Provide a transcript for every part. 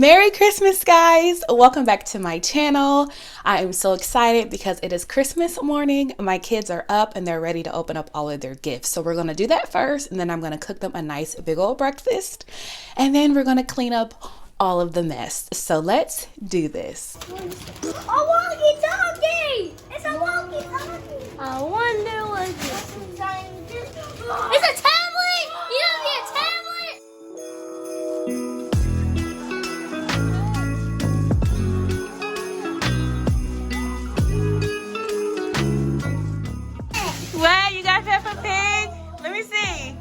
Merry Christmas, guys! Welcome back to my channel. I am so excited because it is Christmas morning. My kids are up and they're ready to open up all of their gifts. So we're going to do that first, and then I'm going to cook them a nice big old breakfast, and then we're going to clean up all of the mess. So let's do this. A walkie-talkie! It's a walkie-talkie! I wonder what this is. It's a tablet! You don't need a tablet! What? You got Peppa Pig? Let me see.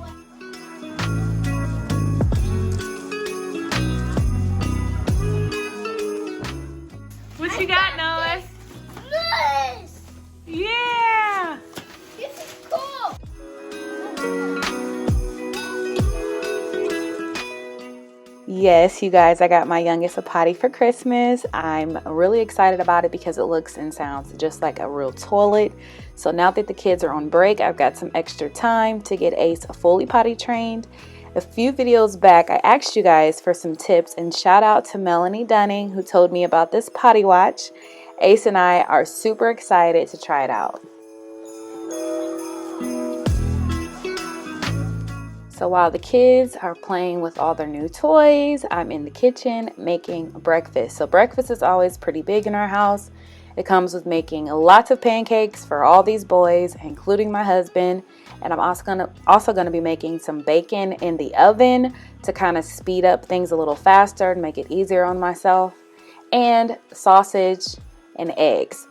What you got, Noah? This! Yeah! This is cool! Yes, you guys, I got my youngest a potty for Christmas. I'm really excited about it because it looks and sounds just like a real toilet. So now that the kids are on break, I've got some extra time to get Ace fully potty trained. A few videos back, I asked you guys for some tips, and shout out to Melanie Dunning who told me about this potty watch. Ace and I are super excited to try it out. So while the kids are playing with all their new toys, I'm in the kitchen making breakfast. So breakfast is always pretty big in our house. It comes with making lots of pancakes for all these boys, including my husband. And I'm also gonna be making some bacon in the oven to kind of speed up things a little faster and make it easier on myself. And sausage and eggs.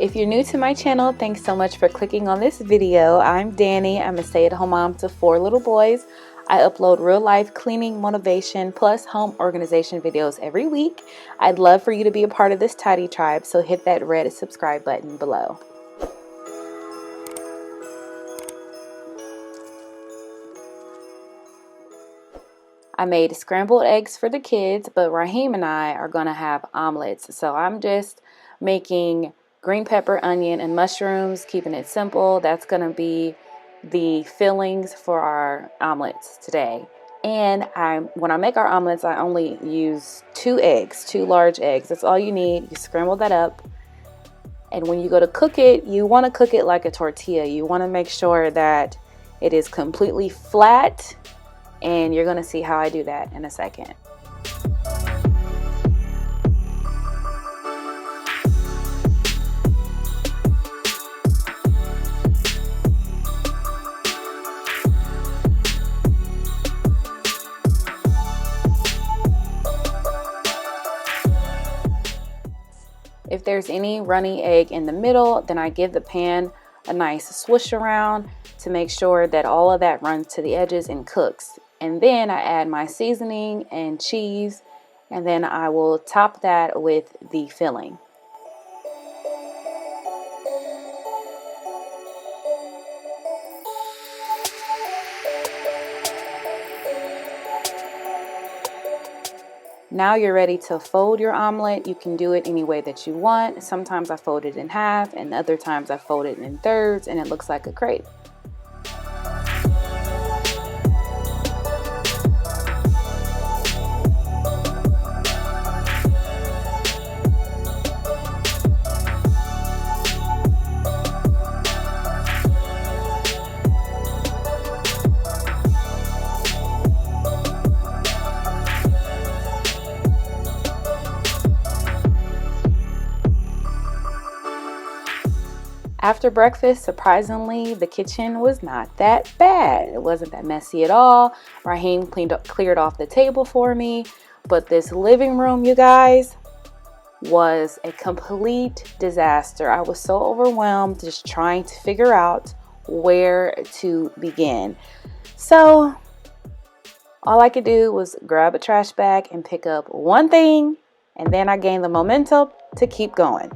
If you're new to my channel, thanks so much for clicking on this video. I'm Dani. I'm a stay-at-home mom to 4 little boys. I upload real-life cleaning, motivation, plus home organization videos every week. I'd love for you to be a part of this tidy tribe, so hit that red subscribe button below. I made scrambled eggs for the kids, but Raheem and I are gonna have omelets. So I'm just making green pepper, onion, and mushrooms, keeping it simple. That's gonna be the fillings for our omelets today. And when I make our omelets, I only use 2 eggs, 2 large eggs. That's all you need. You scramble that up. And when you go to cook it, you wanna cook it like a tortilla. You wanna make sure that it is completely flat, and you're gonna see how I do that in a second. If there's any runny egg in the middle, then I give the pan a nice swoosh around to make sure that all of that runs to the edges and cooks. And then I add my seasoning and cheese, and then I will top that with the filling. Now you're ready to fold your omelet. You can do it any way that you want. Sometimes I fold it in half, and other times I fold it in thirds, and it looks like a crepe. After breakfast, surprisingly, the kitchen was not that bad. It wasn't that messy at all. Raheem cleared off the table for me. But this living room, you guys, was a complete disaster. I was so overwhelmed just trying to figure out where to begin. So all I could do was grab a trash bag and pick up one thing, and then I gained the momentum to keep going.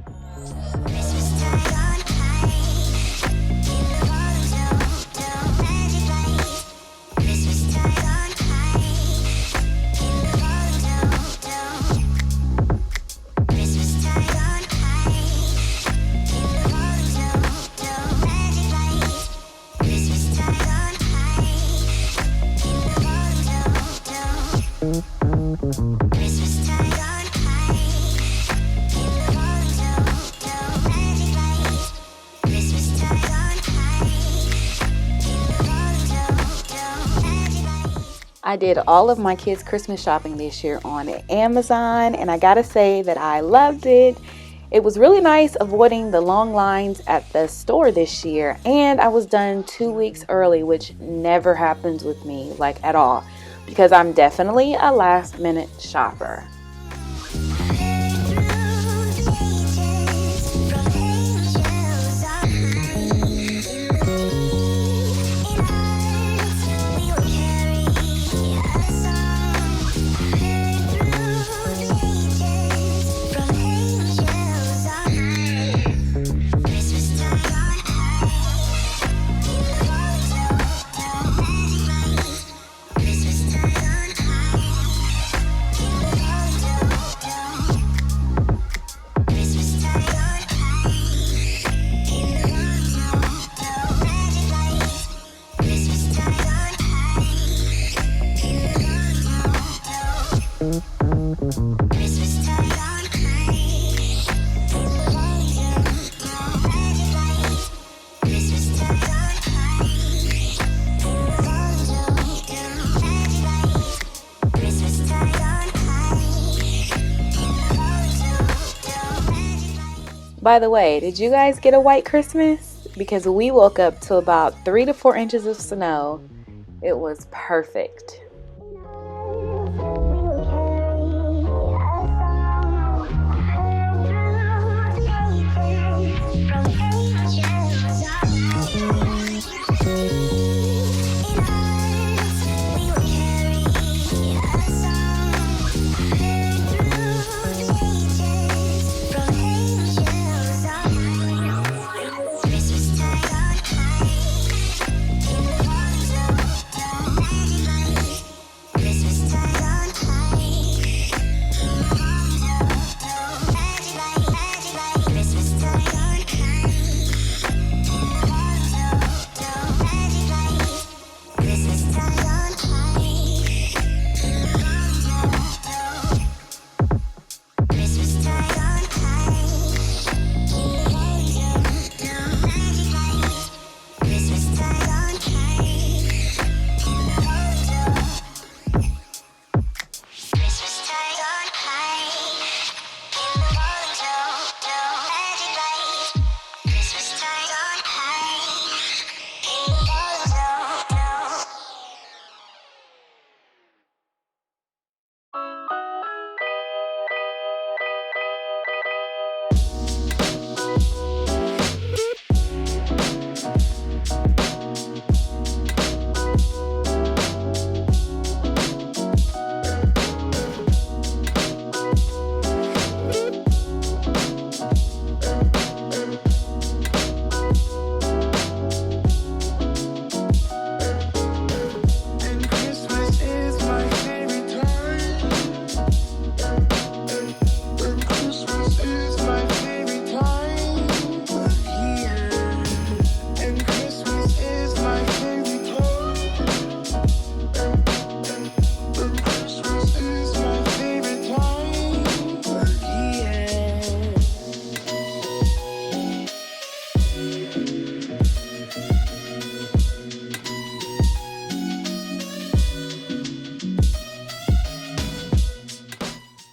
I did all of my kids' Christmas shopping this year on Amazon, and I gotta say that I loved it. It was really nice avoiding the long lines at the store this year, and I was done 2 weeks early, which never happens with me, like at all, because I'm definitely a last minute shopper. By the way, did you guys get a white Christmas? Because we woke up to about 3 to 4 inches of snow. It was perfect.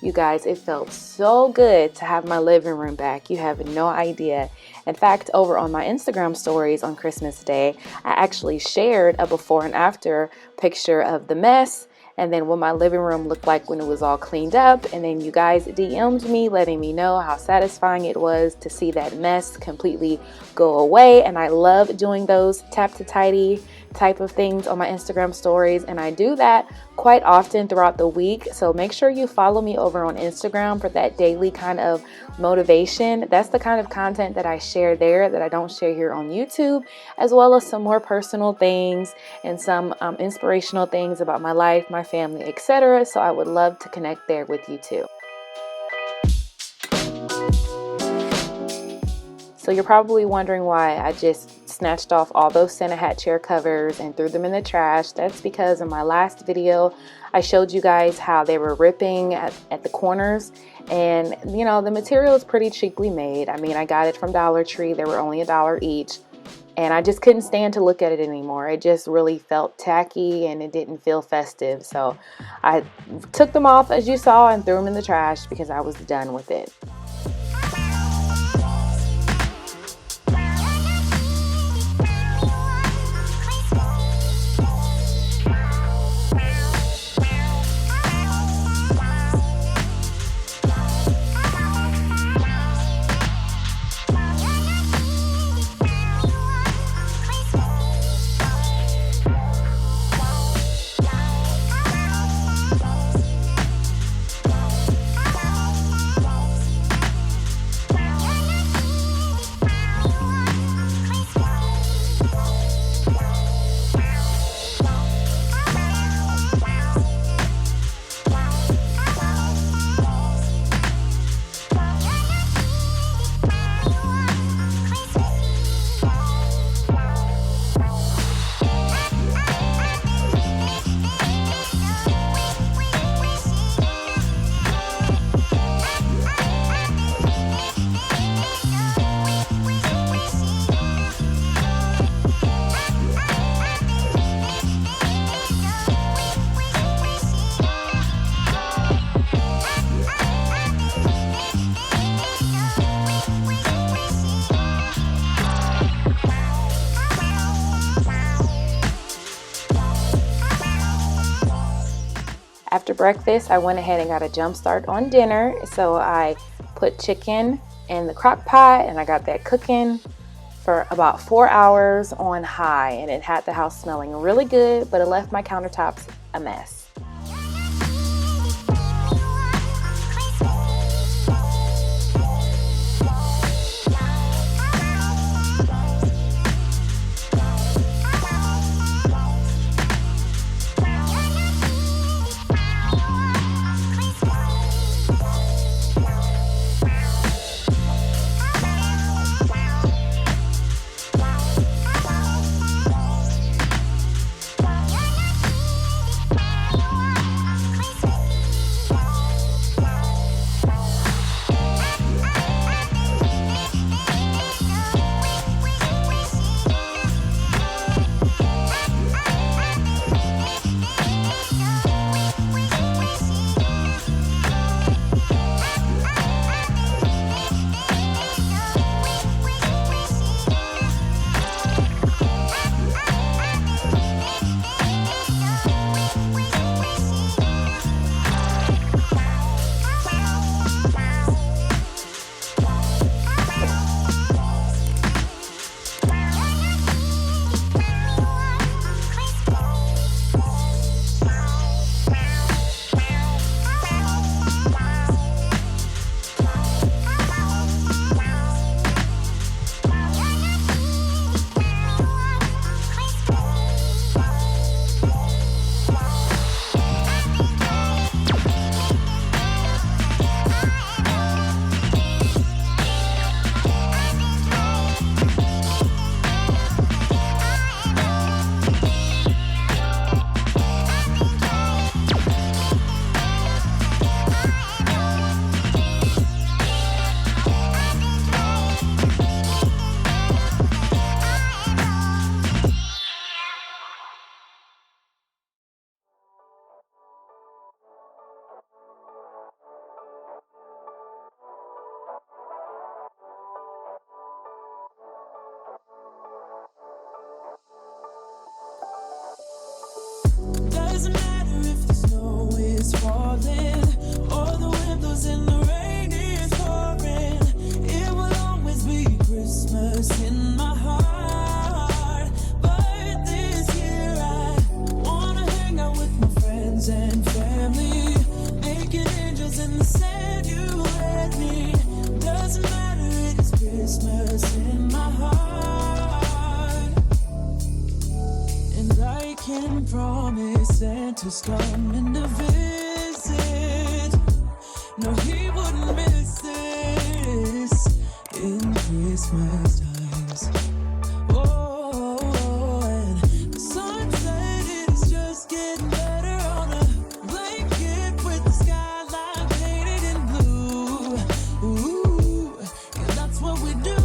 You guys, it felt so good to have my living room back. You have no idea. In fact, over on my Instagram stories on Christmas Day, I actually shared a before and after picture of the mess and then what my living room looked like when it was all cleaned up. And then you guys DM'd me letting me know how satisfying it was to see that mess completely go away. And I love doing those tap to tidy type of things on my Instagram stories, and I do that quite often throughout the week. So make sure you follow me over on Instagram for that daily kind of motivation. That's the kind of content that I share there that I don't share here on YouTube, as well as some more personal things and some inspirational things about my life, my family, etc. So I would love to connect there with you too. So you're probably wondering why I just snatched off all those Santa hat chair covers and threw them in the trash. That's because in my last video, I showed you guys how they were ripping at the corners. And you know, the material is pretty cheaply made. I mean, I got it from Dollar Tree. They were only $1 each. and I just couldn't stand to look at it anymore. It just really felt tacky and it didn't feel festive. So I took them off, as you saw, and threw them in the trash because I was done with it. After breakfast, I went ahead and got a jump start on dinner. So I put chicken in the crock pot and I got that cooking for about 4 hours on high, and it had the house smelling really good, but it left my countertops a mess. Doesn't matter if the snow is falling or the windows in the rain is pouring. It will always be Christmas in my heart. But this year I wanna hang out with my friends and family, making angels in the sand, you and me. Doesn't matter, it's Christmas in my heart. And I can promise Santa's coming to visit. No, he wouldn't miss this in Christmas times. Oh, and the sunset is just getting better on a blanket with the skyline painted in blue. Ooh, yeah, that's what we do.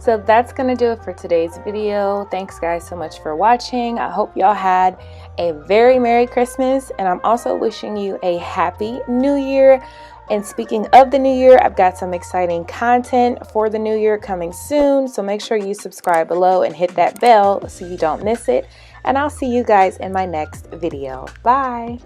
So that's gonna do it for today's video. Thanks guys so much for watching. I hope y'all had a very Merry Christmas, and I'm also wishing you a Happy New Year. And speaking of the new year, I've got some exciting content for the new year coming soon, so make sure you subscribe below and hit that bell so you don't miss it. And I'll see you guys in my next video. Bye.